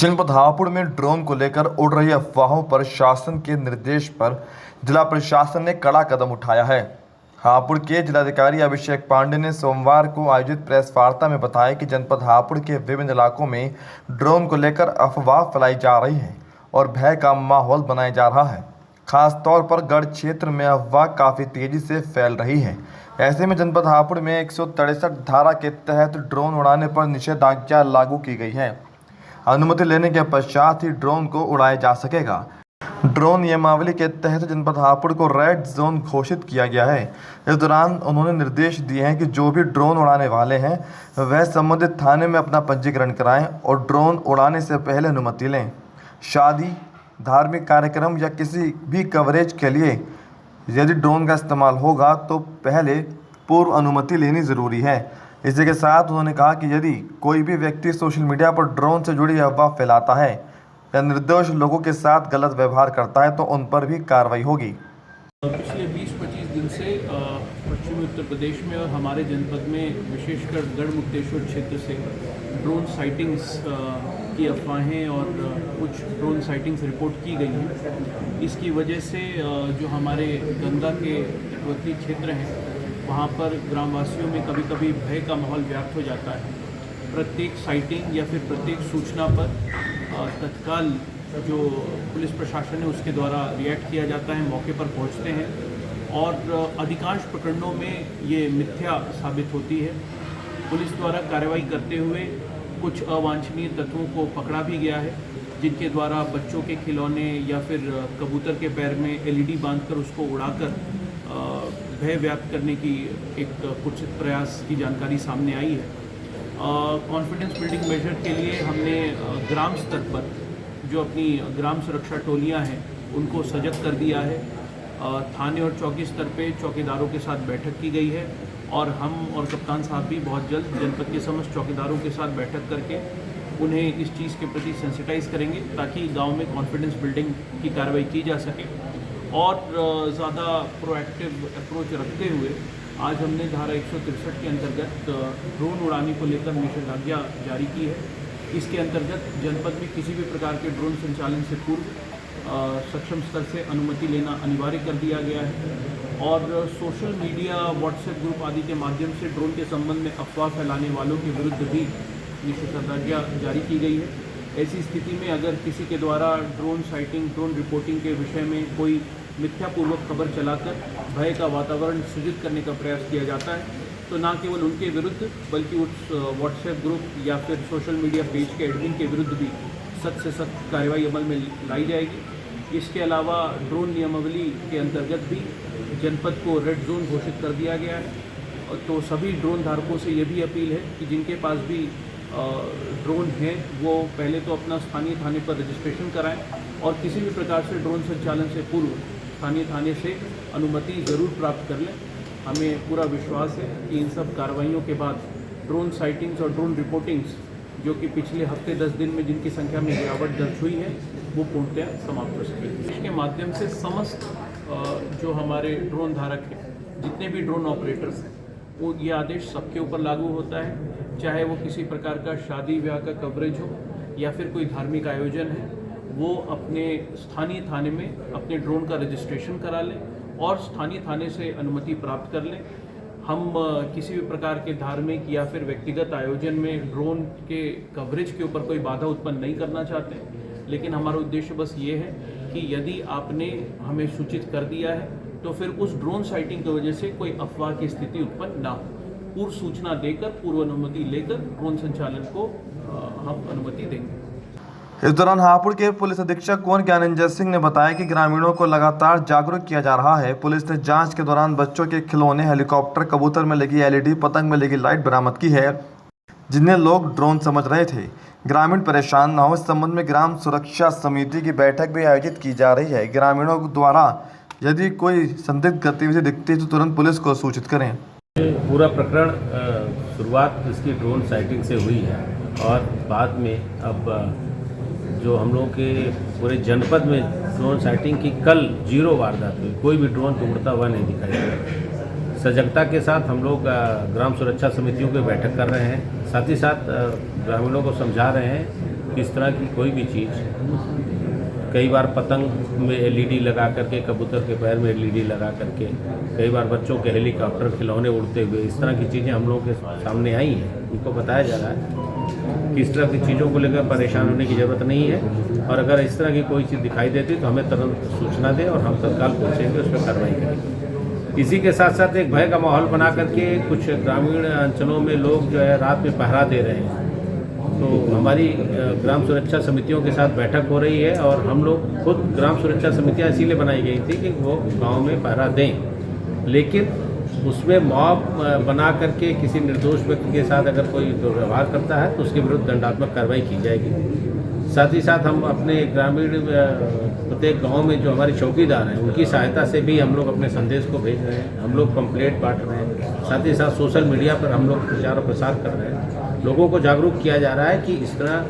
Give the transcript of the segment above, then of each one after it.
जनपद हापुड़ में ड्रोन को लेकर उड़ रही अफवाहों पर शासन के निर्देश पर जिला प्रशासन ने कड़ा कदम उठाया है। हापुड़ के जिलाधिकारी अभिषेक पांडे ने सोमवार को आयोजित प्रेस वार्ता में बताया कि जनपद हापुड़ के विभिन्न इलाकों में ड्रोन को लेकर अफवाह फैलाई जा रही है और भय का माहौल बनाया जा रहा है। खासतौर पर गढ़ क्षेत्र में अफवाह काफ़ी तेजी से फैल रही है। ऐसे में जनपद हापुड़ में 163 धारा के तहत ड्रोन उड़ाने पर निषेधाज्ञा लागू की गई है। अनुमति लेने के पश्चात ही ड्रोन को उड़ाया जा सकेगा। ड्रोन नियमावली के तहत जनपद हापुड़ को रेड जोन घोषित किया गया है। इस दौरान उन्होंने निर्देश दिए हैं कि जो भी ड्रोन उड़ाने वाले हैं वह संबंधित थाने में अपना पंजीकरण कराएं और ड्रोन उड़ाने से पहले अनुमति लें। शादी, धार्मिक कार्यक्रम या किसी भी कवरेज के लिए यदि ड्रोन का इस्तेमाल होगा तो पहले पूर्व अनुमति लेनी ज़रूरी है। इसी के साथ उन्होंने कहा कि यदि कोई भी व्यक्ति सोशल मीडिया पर ड्रोन से जुड़ी अफवाह फैलाता है या निर्दोष लोगों के साथ गलत व्यवहार करता है तो उन पर भी कार्रवाई होगी। पिछले 20-25 दिन से पश्चिमी उत्तर प्रदेश में और हमारे जनपद में विशेषकर गढ़मुक्तेश्वर क्षेत्र से ड्रोन साइटिंग्स की अफवाहें और कुछ ड्रोन साइटिंग्स रिपोर्ट की गई हैं। इसकी वजह से जो हमारे गंगा के तटवर्ती क्षेत्र हैं वहाँ पर ग्रामवासियों में कभी कभी भय का माहौल व्याप्त हो जाता है। प्रत्येक साइटिंग या फिर प्रत्येक सूचना पर तत्काल जो पुलिस प्रशासन है उसके द्वारा रिएक्ट किया जाता है, मौके पर पहुंचते हैं और अधिकांश प्रकरणों में ये मिथ्या साबित होती है। पुलिस द्वारा कार्रवाई करते हुए कुछ अवांछनीय तत्वों को पकड़ा भी गया है, जिनके द्वारा बच्चों के खिलौने या फिर कबूतर के पैर में एलईडी बांधकर उसको उड़ाकर भय व्याप्त करने की एक कुछ प्रयास की जानकारी सामने आई है। कॉन्फिडेंस बिल्डिंग मेजर के लिए हमने ग्राम स्तर पर जो अपनी ग्राम सुरक्षा टोलियां हैं उनको सजग कर दिया है। थाने और चौकी स्तर पे चौकीदारों के साथ बैठक की गई है और हम और कप्तान साहब भी बहुत जल्द जनपद के समस्त चौकीदारों के साथ बैठक करके उन्हें इस चीज़ के प्रति सेंसिटाइज करेंगे ताकि गांव में कॉन्फिडेंस बिल्डिंग की कार्रवाई की जा सके। और ज़्यादा प्रोएक्टिव अप्रोच रखते हुए आज हमने धारा 163 के अंतर्गत ड्रोन उड़ाने को लेकर निषेधाज्ञा जारी की है। इसके अंतर्गत जनपद में किसी भी प्रकार के ड्रोन संचालन से पूर्व सक्षम स्तर से अनुमति लेना अनिवार्य कर दिया गया है और सोशल मीडिया, व्हाट्सएप ग्रुप आदि के माध्यम से ड्रोन के संबंध में अफवाह फैलाने वालों के विरुद्ध भी निषेधाज्ञा जारी की गई है। ऐसी स्थिति में अगर किसी के द्वारा ड्रोन साइटिंग, ड्रोन रिपोर्टिंग के विषय में कोई मिथ्यापूर्वक खबर चलाकर भय का वातावरण सृजित करने का प्रयास किया जाता है तो न केवल उनके विरुद्ध बल्कि उस व्हाट्सएप ग्रुप या फिर सोशल मीडिया पेज के एडमिन के विरुद्ध भी सख्त से सख्त कार्रवाई अमल में लाई जाएगी। इसके अलावा ड्रोन नियमावली के अंतर्गत भी जनपद को रेड जोन घोषित कर दिया गया है। तो सभी ड्रोन धारकों से ये भी अपील है कि जिनके पास भी ड्रोन है वो पहले तो अपना स्थानीय थाने पर रजिस्ट्रेशन कराएं और किसी भी प्रकार से ड्रोन संचालन से पूर्व स्थानीय थाने से अनुमति ज़रूर प्राप्त कर लें। हमें पूरा विश्वास है कि इन सब कार्रवाइयों के बाद ड्रोन साइटिंग्स और ड्रोन रिपोर्टिंग्स जो कि पिछले हफ्ते 10 दिन में जिनकी संख्या में गिरावट दर्ज हुई है वो पूर्णतया समाप्त हो सकेगी। इसके माध्यम से समस्त जो हमारे ड्रोन धारक हैं, जितने भी ड्रोन ऑपरेटर्स हैं, वो ये आदेश सबके ऊपर लागू होता है, चाहे वो किसी प्रकार का शादी ब्याह का कवरेज हो या फिर कोई धार्मिक आयोजन है, वो अपने स्थानीय थाने में अपने ड्रोन का रजिस्ट्रेशन करा लें और स्थानीय थाने से अनुमति प्राप्त कर लें। हम किसी भी प्रकार के धार्मिक या फिर व्यक्तिगत आयोजन में ड्रोन के कवरेज के ऊपर कोई बाधा उत्पन्न नहीं करना चाहते, लेकिन हमारा उद्देश्य बस ये है कि यदि आपने हमें सूचित कर दिया है तो फिर उस ड्रोन साइटिंग की वजह से कोई अफवाह की स्थिति उत्पन्न ना हो। पूर्व सूचना देकर, पूर्व अनुमति लेकर ड्रोन संचालन को हम अनुमति देंगे। इस दौरान हापुड़ के पुलिस अधीक्षक कुंवर ज्ञानेंद्र सिंह ने बताया कि ग्रामीणों को लगातार जागरूक किया जा रहा है। पुलिस ने जांच के दौरान बच्चों के खिलौने, हेलीकॉप्टर, कबूतर में लगी एलईडी, पतंग में लगी लाइट बरामद की है, जिन्हें लोग ड्रोन समझ रहे थे। ग्रामीण परेशान न हो, इस संबंध में ग्राम सुरक्षा समिति की बैठक भी आयोजित की जा रही है। ग्रामीणों द्वारा यदि कोई संदिग्ध गतिविधि दिखती है तो तुरंत पुलिस को सूचित करें। पूरा प्रकरण शुरुआत इसकी ड्रोन साइटिंग से हुई है और बाद में अब जो हम लोगों के पूरे जनपद में ड्रोन साइटिंग की कल 0 वारदात हुई, कोई भी ड्रोन तो उड़ता हुआ नहीं दिखाई दिया। सजगता के साथ हम लोग ग्राम सुरक्षा समितियों की बैठक कर रहे हैं, साथ ही साथ ग्रामीणों को समझा रहे हैं कि इस तरह की कोई भी चीज़, कई बार पतंग में एलईडी लगा करके, कबूतर के पैर में एलईडी लगा करके, कई बार बच्चों के हेलीकॉप्टर खिलौने उड़ते हुए, इस तरह की चीज़ें हम लोगों के सामने आई हैं। उनको बताया जा रहा है कि इस तरह की चीज़ों को लेकर परेशान होने की ज़रूरत नहीं है, और अगर इस तरह की कोई चीज़ दिखाई देती तो हमें तुरंत सूचना दें और हम तत्काल पहुँचेंगे, उस पर कार्रवाई करेंगे। इसी के साथ साथ एक भय का माहौल बना करके कुछ ग्रामीण अंचलों में लोग जो है रात में पहरा दे रहे हैं। तो हमारी ग्राम सुरक्षा समितियों के साथ बैठक हो रही है, और हम लोग खुद ग्राम सुरक्षा समितियाँ इसीलिए बनाई गई थी कि वो गांव में पहरा दें, लेकिन उसमें मॉब बना करके किसी निर्दोष व्यक्ति के साथ अगर कोई दुर्व्यवहार करता है तो उसके विरुद्ध दंडात्मक कार्रवाई की जाएगी। साथ ही साथ हम अपने ग्रामीण प्रत्येक गांव में जो हमारे चौकीदार हैं उनकी सहायता से भी हम लोग अपने संदेश को भेज रहे हैं, हम लोग पंपलेट बांट रहे हैं, साथ ही साथ सोशल मीडिया पर हम लोग प्रचार और प्रसार कर रहे हैं। लोगों को जागरूक किया जा रहा है कि इस तरह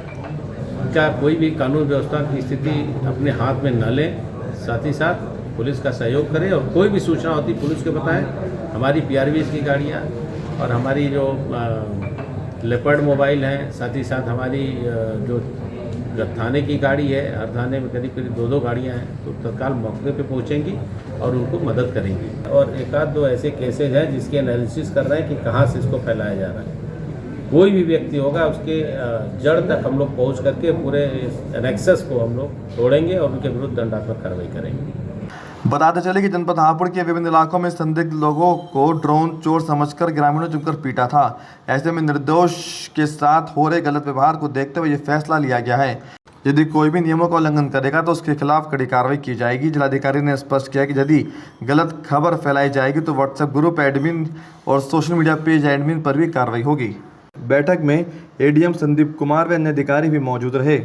का कोई भी कानून व्यवस्था की स्थिति अपने हाथ में न लें, साथ ही साथ पुलिस का सहयोग करें, और कोई भी सूचना होती पुलिस को बताएं। हमारी PRVs की गाड़ियाँ और हमारी जो लेपर्ड मोबाइल हैं, साथ ही साथ हमारी जो थाने की गाड़ी है, हर थाने में करीब 2-2 गाड़ियाँ हैं, तो तत्काल मौके पे पहुँचेंगी और उनको मदद करेंगी। और एक आध दो ऐसे केसेज हैं जिसके एनालिसिस कर रहे हैं कि कहाँ से इसको फैलाया जा रहा है। कोई भी व्यक्ति होगा उसके जड़ तक हम लोग पहुँच करके पूरे एनेक्सस को हम लोग तोड़ेंगे और उनके विरुद्ध दंडात्मक कार्रवाई करेंगे। बताते चले कि जनपद हापुड़ के विभिन्न इलाकों में संदिग्ध लोगों को ड्रोन चोर समझकर ग्रामीणों ने जमकर पीटा था। ऐसे में निर्दोष के साथ हो रहे गलत व्यवहार को देखते हुए ये फैसला लिया गया है। यदि कोई भी नियमों का उल्लंघन करेगा तो उसके खिलाफ कड़ी कार्रवाई की जाएगी। जिलाधिकारी ने स्पष्ट किया कि यदि गलत खबर फैलाई जाएगी तो व्हाट्सएप ग्रुप एडमिन और सोशल मीडिया पेज एडमिन पर भी कार्रवाई होगी। बैठक में ADM संदीप कुमार व अन्य अधिकारी भी मौजूद रहे।